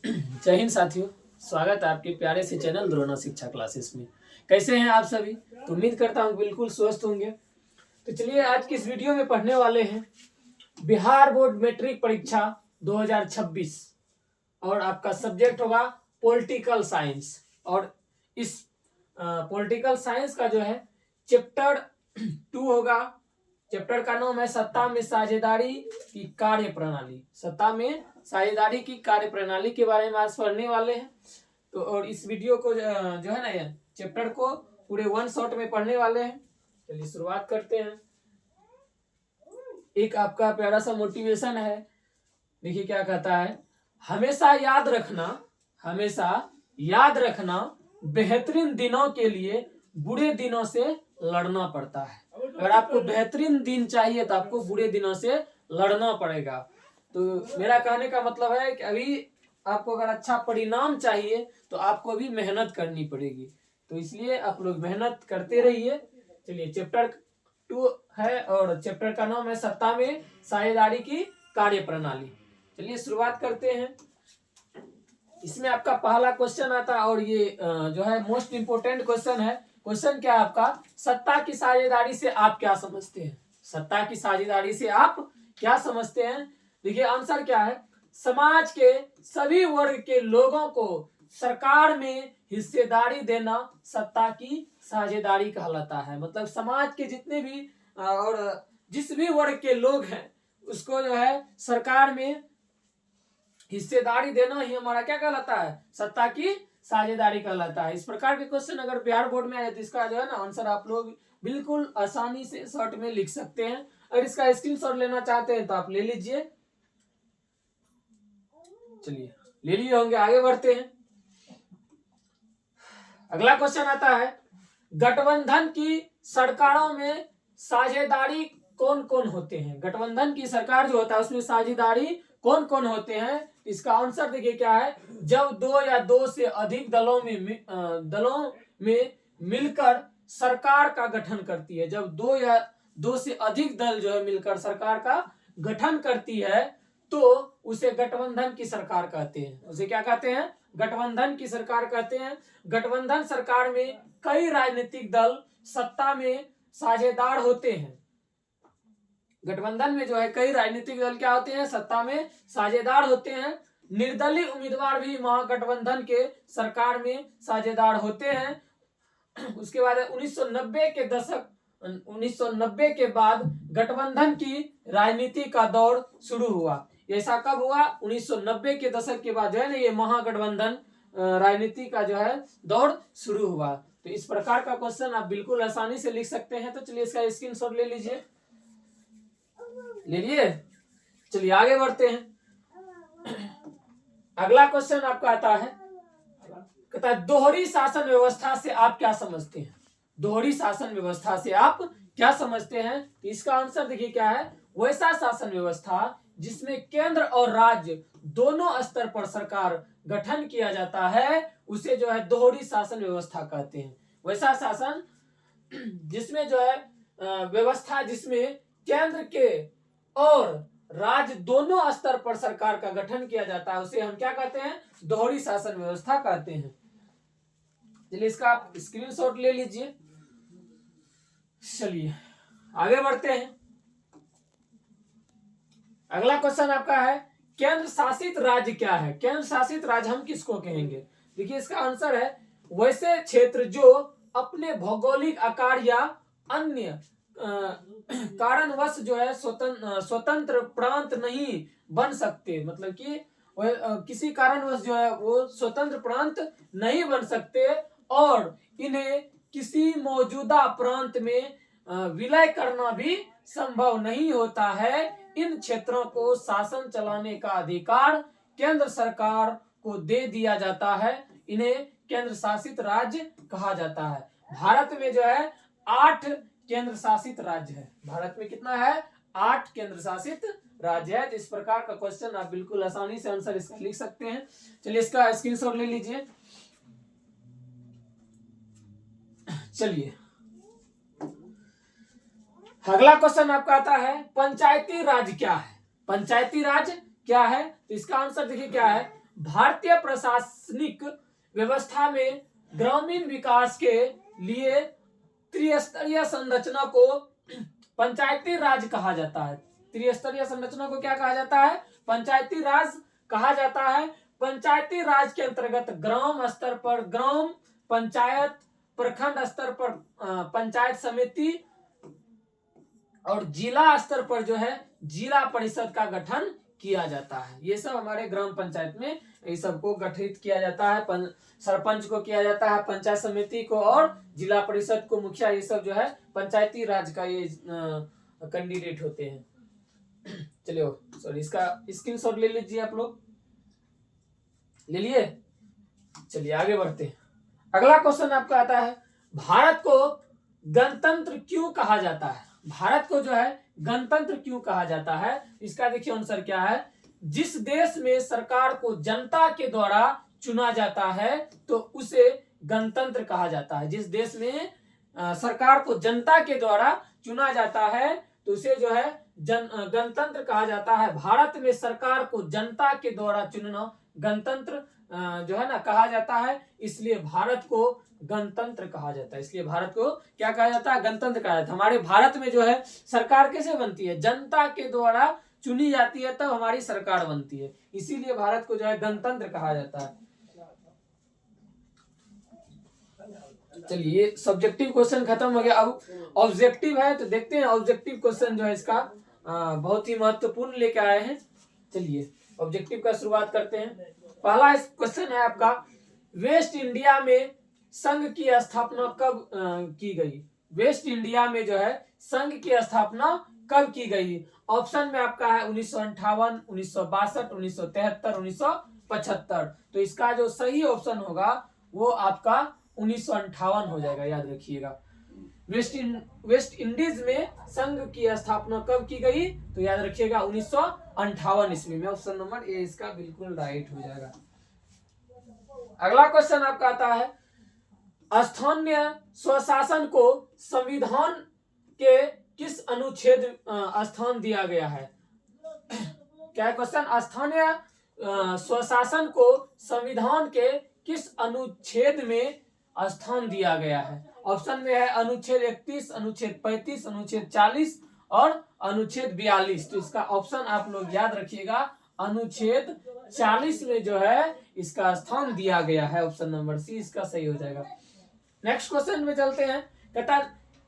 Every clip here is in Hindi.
जय हिंद साथियों, स्वागत है आपके प्यारे से चैनल द्रोणा शिक्षा क्लासेस में। कैसे हैं आप सभी? तो उम्मीद करता हूं बिल्कुल स्वस्थ होंगे। तो चलिए आज की इस वीडियो में पढ़ने वाले हैं बिहार बोर्ड मैट्रिक परीक्षा 2026 और आपका सब्जेक्ट होगा पॉलिटिकल साइंस। और इस पॉलिटिकल साइंस का जो है चैप्टर 2 होगा। चैप्टर का नाम है सत्ता में साझेदारी की कार्य प्रणाली। सत्ता में साझेदारी की कार्य प्रणाली के बारे में आज पढ़ने वाले हैं। तो और इस वीडियो को जो है ना, ये चैप्टर को पूरे वन शॉट में पढ़ने वाले हैं। चलिए शुरुआत करते हैं। एक आपका प्यारा सा मोटिवेशन है। देखिए क्या कहता है, हमेशा याद रखना बेहतरीन दिनों के लिए बुरे दिनों से लड़ना पड़ता है। अगर आपको बेहतरीन दिन चाहिए तो आपको बुरे दिनों से लड़ना पड़ेगा। तो मेरा कहने का मतलब है कि अभी आपको अगर अच्छा परिणाम चाहिए तो आपको अभी मेहनत करनी पड़ेगी। तो इसलिए आप लोग मेहनत करते रहिए। चलिए चैप्टर 2 है और चैप्टर का नाम है सत्ता में साझेदारी की कार्य प्रणाली। चलिए शुरुआत करते हैं। इसमें आपका पहला क्वेश्चन आता है और ये जो है मोस्ट इंपोर्टेंट क्वेश्चन है। क्वेश्चन क्या है आपका, सत्ता की साझेदारी से आप क्या समझते हैं? सत्ता की साझेदारी से आप क्या समझते हैं? देखिए आंसर क्या है, समाज के सभी वर्ग के लोगों को सरकार में हिस्सेदारी देना सत्ता की साझेदारी कहलाता है। मतलब समाज के जितने भी और जिस भी वर्ग के लोग हैं उसको जो है सरकार में हिस्सेदारी देना ही हमारा क्या कहलाता है, सत्ता की साझेदारी कहलाता है। इस प्रकार के क्वेश्चन अगर बिहार बोर्ड में आए तो इसका जो है ना आंसर आप लोग बिल्कुल आसानी से शॉर्ट में लिख सकते हैं। अगर इसका स्क्रीनशॉट लेना चाहते हैं तो आप ले लीजिए। चलिए ले लिए होंगे, आगे बढ़ते हैं। अगला क्वेश्चन आता है, गठबंधन की सरकारों में साझेदारी कौन कौन होते हैं? गठबंधन की सरकार जो होता है उसमें साझेदारी कौन कौन होते हैं? इसका आंसर देखिए क्या है, जब दो या दो से अधिक दलों में मिलकर सरकार का गठन करती है। जब दो से अधिक दल जो है मिलकर सरकार का गठन करती है तो उसे गठबंधन की सरकार कहते हैं। उसे क्या कहते हैं? गठबंधन की सरकार कहते हैं। गठबंधन सरकार में कई राजनीतिक दल सत्ता में साझेदार होते हैं। गठबंधन में जो है कई राजनीतिक दल क्या होते हैं, सत्ता में साझेदार होते हैं। निर्दलीय उम्मीदवार भी महागठबंधन के सरकार में साझेदार होते हैं। उसके बाद 1990 के बाद गठबंधन की राजनीति का दौर शुरू हुआ। ऐसा कब हुआ? 1990 के दशक के बाद जो है ना ये महागठबंधन राजनीति का जो है दौर शुरू हुआ। तो इस प्रकार का क्वेश्चन आप बिल्कुल आसानी से लिख सकते हैं। तो चलिए इसका स्क्रीनशॉट ले लीजिए। ले लिए? चलिए आगे बढ़ते हैं। अगला क्वेश्चन आपका आता है, कहता है दोहरी शासन व्यवस्था से आप क्या समझते हैं? दोहरी शासन व्यवस्था से आप क्या समझते हैं? तो इसका आंसर देखिए क्या है, वैसा शासन व्यवस्था जिसमें केंद्र और राज्य दोनों स्तर पर सरकार गठन किया जाता है उसे जो है दोहरी शासन व्यवस्था कहते हैं। वैसा शासन जिसमें जो है व्यवस्था जिसमें केंद्र के और राज्य दोनों स्तर पर सरकार का गठन किया जाता है उसे हम क्या कहते हैं? दोहरी शासन व्यवस्था कहते हैं। चलिए इसका आप स्क्रीनशॉट ले लीजिए। चलिए आगे बढ़ते हैं। अगला क्वेश्चन आपका है, केंद्र शासित राज्य क्या है? केंद्र शासित राज्य हम किसको कहेंगे? देखिए इसका आंसर है वैसे क्षेत्र जो अपने भौगोलिक आकार या अन्य कारणवश जो है स्वतंत्र प्रांत नहीं बन सकते। मतलब कि किसी कारणवश जो है वो स्वतंत्र प्रांत नहीं बन सकते और इन्हें किसी मौजूदा प्रांत में विलय करना भी संभव नहीं होता है। इन क्षेत्रों को शासन चलाने का अधिकार केंद्र सरकार को दे दिया जाता है। इन्हें केंद्र शासित राज्य कहा जाता है। भारत में जो है 8 केंद्र शासित राज्य है। भारत में कितना है? 8 केंद्र शासित राज्य है। इस प्रकार का क्वेश्चन आप बिल्कुल आसानी से आंसर इसका लिख सकते हैं। चलिए इसका स्क्रीनशॉट ले लीजिए। चलिए अगला क्वेश्चन आपका आता है, पंचायती राज क्या है? पंचायती राज क्या है? तो इसका आंसर देखिए क्या है, भारतीय प्रशासनिक व्यवस्था में ग्रामीण विकास के लिए त्रिस्तरीय संरचना को पंचायती राज कहा जाता है। त्रिस्तरीय संरचना को क्या कहा जाता है? पंचायती राज कहा जाता है। पंचायती राज के अंतर्गत ग्राम स्तर पर ग्राम पंचायत, प्रखंड स्तर पर पंचायत समिति और जिला स्तर पर जो है जिला परिषद का गठन किया जाता है। ये सब हमारे ग्राम पंचायत में ये सबको गठित किया जाता है। सरपंच को किया जाता है, पंचायत समिति को और जिला परिषद को मुखिया, ये सब जो है पंचायती राज का ये कैंडिडेट होते हैं। चलिए सॉरी, इसका स्क्रीनशॉट ले लीजिए आप लोग, ले लिए। चलिए आगे बढ़ते हैं। अगला क्वेश्चन आपका आता है, भारत को गणतंत्र क्यों कहा जाता है? भारत को जो है गणतंत्र क्यों कहा जाता है? इसका देखिए आंसर क्या है। जिस देश में सरकार को जनता के द्वारा चुना जाता है तो उसे गणतंत्र कहा जाता है। जिस देश में सरकार को जनता के द्वारा चुना जाता है तो उसे जो है गणतंत्र कहा जाता है। भारत में सरकार को जनता के द्वारा चुनना गणतंत्र जो है ना कहा जाता है, इसलिए भारत को गणतंत्र कहा जाता है। इसलिए भारत को क्या कहा जाता है? गणतंत्र कहा जाता है। हमारे भारत में जो है सरकार कैसे बनती है? जनता के द्वारा चुनी जाती है तब हमारी सरकार बनती है, इसीलिए भारत को जो है गणतंत्र कहा जाता है। चलिए सब्जेक्टिव क्वेश्चन खत्म हो गया, अब ऑब्जेक्टिव है तो देखते हैं ऑब्जेक्टिव क्वेश्चन जो है इसका बहुत ही महत्वपूर्ण लेके आए हैं। चलिए ऑब्जेक्टिव का शुरुआत करते हैं। पहला क्वेश्चन है आपका, वेस्ट इंडिया में संघ की स्थापना कब की गई? वेस्ट इंडिया में जो है संघ की स्थापना कब की गई? ऑप्शन में आपका है 1958, 1962, 1973, 1975। तो इसका जो सही ऑप्शन होगा वो आपका 1958 हो जाएगा, याद रखिएगा। वेस्ट इंडीज में संघ की स्थापना कब की गई? तो याद रखिएगा 1958 ईस्वी में। ऑप्शन नंबर ए इसका बिल्कुल राइट हो जाएगा। अगला क्वेश्चन आपका आता है, स्थानीय स्वशासन को संविधान के किस अनुच्छेद स्थान दिया गया है? क्या क्वेश्चन? स्थानीय स्वशासन को संविधान के किस अनुच्छेद में स्थान दिया गया है? ऑप्शन में है अनुच्छेद 31, अनुच्छेद 35, अनुच्छेद 40 और अनुच्छेद 42। तो इसका ऑप्शन आप लोग याद रखिएगा, अनुच्छेद 40 में जो है इसका स्थान दिया गया है। ऑप्शन नंबर सी इसका सही हो जाएगा। नेक्स्ट क्वेश्चन में चलते हैं। कहता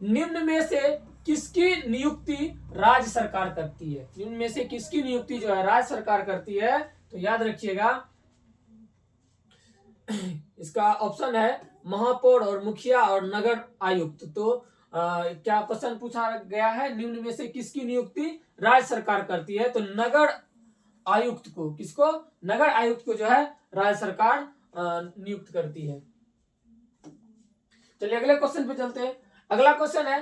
निम्न में से किसकी नियुक्ति राज्य सरकार करती है? निम्न में से किसकी नियुक्ति जो है राज्य सरकार करती है? तो याद रखिएगा इसका ऑप्शन है महापौर और मुखिया और नगर आयुक्त। तो क्या क्वेश्चन पूछा गया है, निम्न में से किसकी नियुक्ति राज्य सरकार करती है? तो नगर आयुक्त को, किसको? नगर आयुक्त को जो है राज्य सरकार नियुक्त करती है। चलिए अगले क्वेश्चन पे चलते हैं। अगला क्वेश्चन है,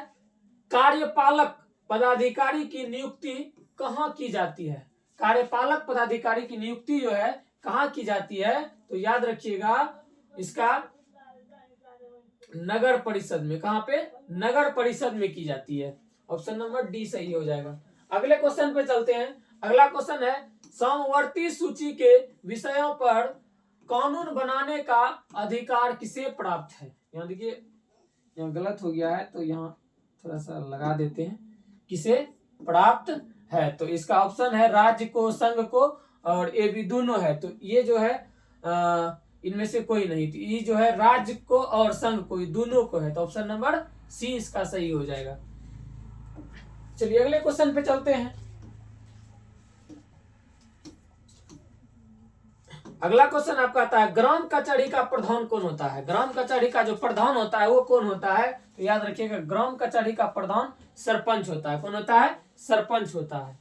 कार्यपालक पदाधिकारी की नियुक्ति कहाँ की जाती है? कार्यपालक पदाधिकारी की नियुक्ति जो है कहाँ की जाती है? तो याद रखिएगा इसका नगर परिषद में। कहाँ पे? नगर परिषद में की जाती है। ऑप्शन नंबर डी सही हो जाएगा। अगले क्वेश्चन पे चलते हैं। अगला क्वेश्चन है, समवर्ती सूची के विषयों पर कानून बनाने का अधिकार किसे प्राप्त है? यहाँ देखिए यहाँ गलत हो गया है तो यहाँ थोड़ा सा लगा देते हैं, किसे प्राप्त है? तो इसका ऑप्शन है राज्य को, संघ को और ये भी दोनों है। तो ये जो है इनमें से कोई नहीं, तो ये जो है राज्य को और संघ को, दोनों को है। तो ऑप्शन नंबर सी इसका सही हो जाएगा। चलिए अगले क्वेश्चन पे चलते हैं। अगला क्वेश्चन आपका आता है, ग्राम कचहरी का प्रधान कौन होता है? ग्राम कचहरी का जो प्रधान होता है वो कौन होता है? तो याद रखिएगा ग्राम कचहरी का प्रधान सरपंच होता है। कौन होता है? सरपंच होता है।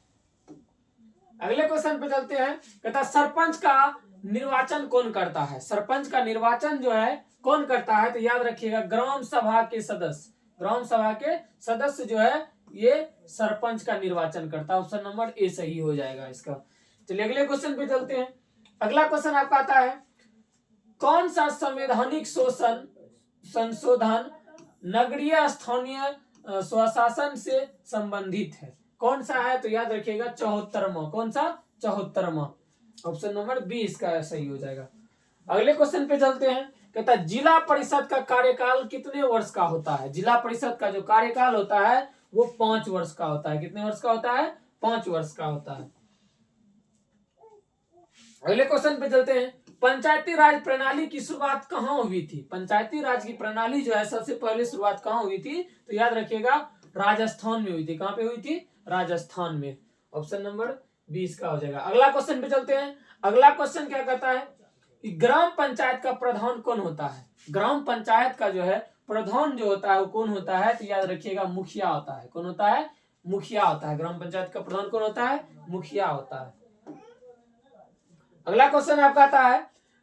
अगले क्वेश्चन पे चलते हैं। कहता सरपंच का निर्वाचन कौन करता है? सरपंच का निर्वाचन जो है कौन करता है? तो याद रखिएगा ग्राम सभा के सदस्य। ग्राम सभा के सदस्य जो है ये सरपंच का निर्वाचन करता है। ऑप्शन नंबर ए सही हो जाएगा इसका। चलिए अगले क्वेश्चन पे चलते हैं। अगला क्वेश्चन आपका आता है, कौन सा संवैधानिक संशोधन नगरीय स्थानीय स्वशासन से संबंधित है? कौन सा है? तो याद रखिएगा 74वां। कौन सा? 74वां। ऑप्शन नंबर बी इसका सही हो जाएगा। अगले क्वेश्चन पे चलते हैं। कहता है जिला परिषद का कार्यकाल कितने वर्ष का होता है? जिला परिषद का जो कार्यकाल होता है वो 5 वर्ष का होता है। कितने वर्ष का होता है? 5 वर्ष का होता है। अगले क्वेश्चन पे चलते हैं। पंचायती राज प्रणाली की शुरुआत कहाँ हुई थी? पंचायती राज की प्रणाली जो है सबसे पहले शुरुआत कहाँ हुई थी? तो याद रखिएगा राजस्थान में हुई थी। कहाँ पे हुई थी? राजस्थान में। ऑप्शन नंबर 20 का हो जाएगा। अगला क्वेश्चन पे चलते हैं। अगला क्वेश्चन क्या कहता है कि ग्राम पंचायत का प्रधान कौन होता है? ग्राम पंचायत का जो है प्रधान जो होता है वो कौन होता है? तो याद रखिएगा मुखिया होता है। कौन होता है? मुखिया होता है। ग्राम पंचायत का प्रधान कौन होता है? मुखिया होता है। अगला क्वेश्चन आपका आता है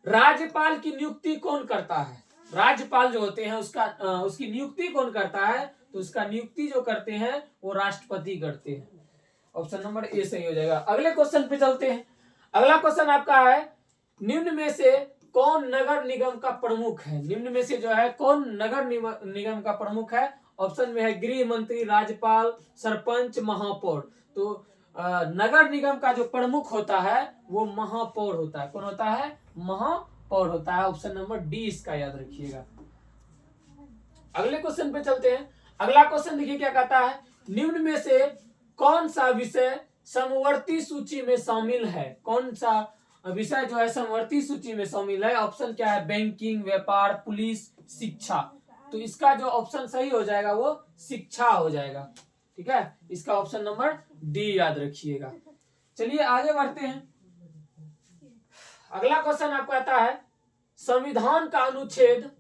राज्यपाल की नियुक्ति कौन करता है? राज्यपाल जो होते हैं उसकी नियुक्ति कौन करता है? तो उसका नियुक्ति जो करते हैं वो राष्ट्रपति करते हैं। ऑप्शन नंबर ए सही हो जाएगा। अगले क्वेश्चन पे चलते हैं। अगला क्वेश्चन आपका है निम्न में से कौन नगर निगम का प्रमुख है? निम्न में से जो है कौन नगर निगम का प्रमुख है? ऑप्शन में है गृह मंत्री, राज्यपाल, सरपंच, महापौर। तो नगर निगम का जो प्रमुख होता है वो महापौर होता है। कौन होता है? महापौर होता है। ऑप्शन नंबर डी इसका याद रखिएगा। अगले क्वेश्चन पे चलते हैं। अगला क्वेश्चन देखिए क्या कहता है निम्न में से कौन सा विषय समवर्ती सूची में शामिल है? कौन सा विषय जो है समवर्ती सूची में शामिल है? ऑप्शन क्या है? बैंकिंग, व्यापार, पुलिस, शिक्षा। तो इसका जो ऑप्शन सही हो जाएगा वो शिक्षा हो जाएगा। ठीक है, इसका ऑप्शन नंबर डी याद रखिएगा। चलिए आगे बढ़ते हैं। अगला क्वेश्चन आपका आता है संविधान का अनुच्छेद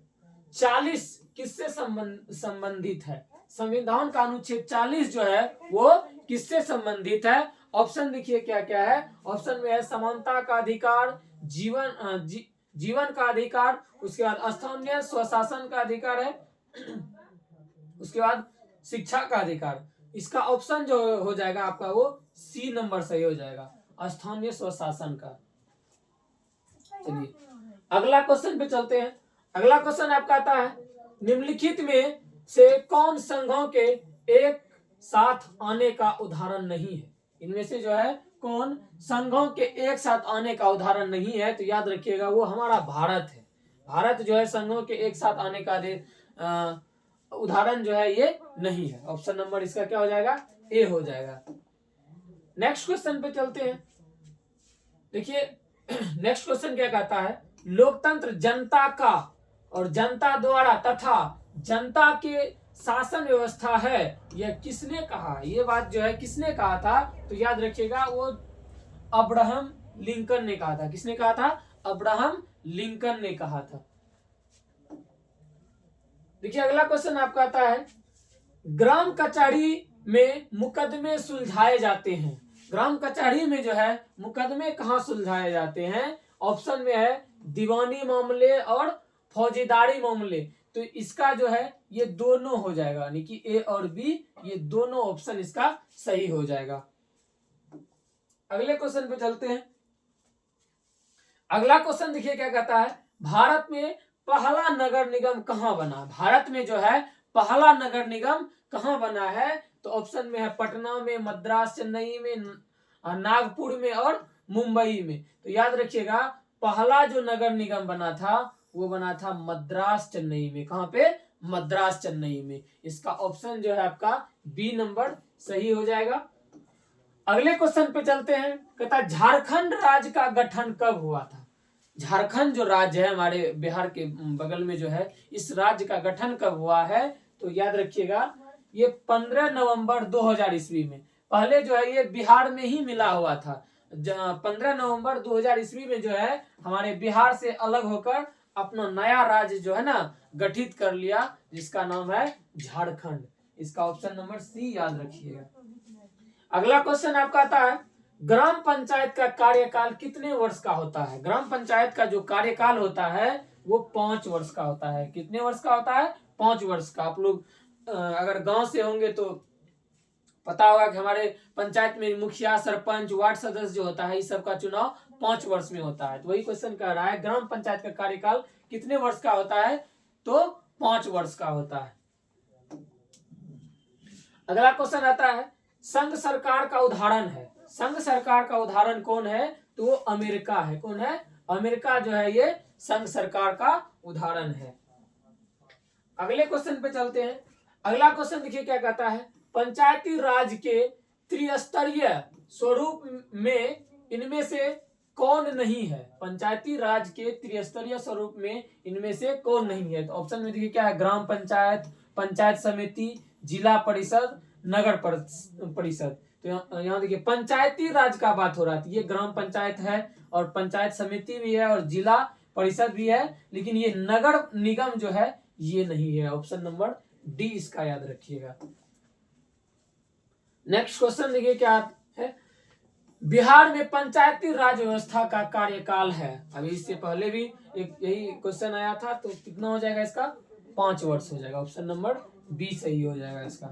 40 किससे संबंधित है? संविधान का अनुच्छेद 40 जो है वो किससे संबंधित है? ऑप्शन देखिए क्या क्या है। ऑप्शन में है समानता का अधिकार, जीवन का अधिकार, उसके बाद स्थानीय स्वशासन का अधिकार है, उसके बाद शिक्षा का अधिकार। इसका ऑप्शन जो हो जाएगा आपका वो सी नंबर सही हो जाएगा, स्थानीय स्वशासन का। चलिए अगला क्वेश्चन पे चलते हैं। अगला क्वेश्चन आपका आता है निम्नलिखित में से कौन संघों के एक साथ आने का उदाहरण नहीं है? इनमें से जो है कौन संघों के एक साथ आने का उदाहरण नहीं है? तो याद रखिएगा वो हमारा भारत है। भारत जो है संघों के एक साथ आने का उदाहरण जो है ये नहीं है। ऑप्शन नंबर इसका क्या हो जाएगा? ए हो जाएगा। नेक्स्ट क्वेश्चन पे चलते हैं। देखिए नेक्स्ट क्वेश्चन क्या कहता है लोकतंत्र जनता का और जनता द्वारा तथा जनता के शासन व्यवस्था है, यह किसने कहा? ये बात जो है किसने कहा था? तो याद रखिएगा वो अब्राहम लिंकन ने कहा था। किसने कहा था? अब्राहम लिंकन ने कहा था। देखिए अगला क्वेश्चन आपका आता है ग्राम कचहरी में मुकदमे सुलझाए जाते हैं। ग्राम कचहरी में जो है मुकदमे कहाँ सुलझाए जाते हैं? ऑप्शन में है दीवानी मामले और फौजीदारी मामले। तो इसका जो है ये दोनों हो जाएगा, यानी कि ए और बी ये दोनों ऑप्शन इसका सही हो जाएगा। अगले क्वेश्चन पे चलते हैं। अगला क्वेश्चन देखिए क्या कहता है भारत में पहला नगर निगम कहाँ बना? भारत में जो है पहला नगर निगम कहाँ बना है? तो ऑप्शन में है पटना में, मद्रास, चेन्नई में, नागपुर में और मुंबई में। तो याद रखिएगा पहला जो नगर निगम बना था वो बना था मद्रास चेन्नई में। कहाँ पे? मद्रास चेन्नई में। इसका ऑप्शन जो है आपका बी नंबर सही हो जाएगा। अगले क्वेश्चन पे चलते हैं। कहता झारखंड राज्य का गठन कब हुआ था? झारखंड जो राज्य है हमारे बिहार के बगल में जो है इस राज्य का गठन कब हुआ है? तो याद रखिएगा ये 15 नवंबर 2000 ईस्वी में। पहले जो है ये बिहार में ही मिला हुआ था। 15 नवंबर 2000 ईस्वी में जो है हमारे बिहार से अलग होकर अपना नया राज्य जो है ना गठित कर लिया जिसका नाम है झारखंड। इसका ऑप्शन नंबर सी याद रखिएगा। अगला क्वेश्चन आपका आता है ग्राम पंचायत का कार्यकाल कितने वर्ष का होता है? ग्राम पंचायत का जो कार्यकाल होता है वो 5 वर्ष का होता है। कितने वर्ष का होता है? 5 वर्ष का। आप लोग अगर गांव से होंगे तो पता होगा कि हमारे पंचायत में मुखिया, सरपंच, वार्ड सदस्य जो होता है इस सब का चुनाव 5 वर्ष में होता है। तो वही क्वेश्चन कह रहा है ग्राम पंचायत का कार्यकाल कितने वर्ष का होता है? तो 5 वर्ष का होता है। अगला क्वेश्चन आता है संघ सरकार का उदाहरण है। संघ सरकार का उदाहरण कौन है? तो वो अमेरिका है। कौन है? अमेरिका जो है ये संघ सरकार का उदाहरण है। अगले क्वेश्चन पे चलते हैं। अगला क्वेश्चन देखिए क्या कहता है, पंचायती राज के त्रिस्तरीय स्वरूप में इनमें से कौन नहीं है? पंचायती राज के त्रिस्तरीय स्वरूप में इनमें से कौन नहीं है? तो ऑप्शन में देखिए क्या है, ग्राम पंचायत, पंचायत समिति, जिला परिषद, नगर परिषद। तो यहाँ देखिए पंचायती राज का बात हो रहा है, ये ग्राम पंचायत है और पंचायत समिति भी है और जिला परिषद भी है, लेकिन ये नगर निगम जो है ये नहीं है। ऑप्शन नंबर डी इसका याद रखिएगा। नेक्स्ट क्वेश्चन देखिए क्या है, बिहार में पंचायती राज व्यवस्था का कार्यकाल है। अभी इससे पहले भी एक यही क्वेश्चन आया था, तो कितना हो जाएगा इसका? 5 वर्ष हो जाएगा। ऑप्शन नंबर बी सही हो जाएगा इसका।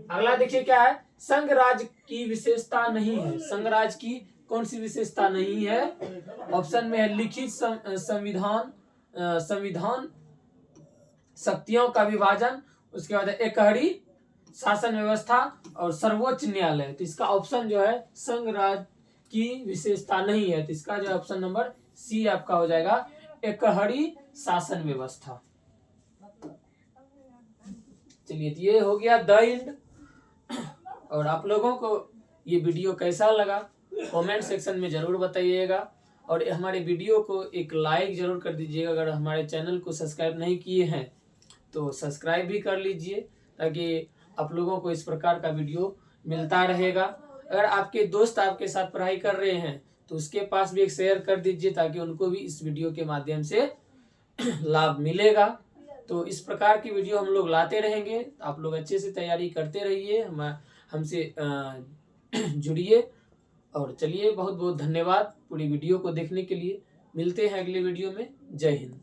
अगला देखिए क्या है, संघ राज की विशेषता नहीं है। संघ राज की कौन सी विशेषता नहीं है? ऑप्शन में है लिखित संविधान, शक्तियों का विभाजन, उसके बाद एकहरी शासन व्यवस्था और सर्वोच्च न्यायालय। तो इसका ऑप्शन जो है संघ राज की विशेषता नहीं है, तो इसका जो ऑप्शन नंबर सी आपका हो जाएगा, एकहरी शासन व्यवस्था। चलिए तो ये हो गया द एंड। और आप लोगों को ये वीडियो कैसा लगा कमेंट सेक्शन में जरूर बताइएगा, और हमारे वीडियो को एक लाइक जरूर कर दीजिएगा। अगर हमारे चैनल को सब्सक्राइब नहीं किए हैं तो सब्सक्राइब भी कर लीजिए, ताकि आप लोगों को इस प्रकार का वीडियो मिलता रहेगा। अगर आपके दोस्त आपके साथ पढ़ाई कर रहे हैं तो उसके पास भी एक शेयर कर दीजिए, ताकि उनको भी इस वीडियो के माध्यम से लाभ मिलेगा। तो इस प्रकार की वीडियो हम लोग लाते रहेंगे। आप लोग अच्छे से तैयारी करते रहिए, हमसे जुड़िए। और चलिए, बहुत बहुत धन्यवाद पूरी वीडियो को देखने के लिए। मिलते हैं अगले वीडियो में। जय हिंद।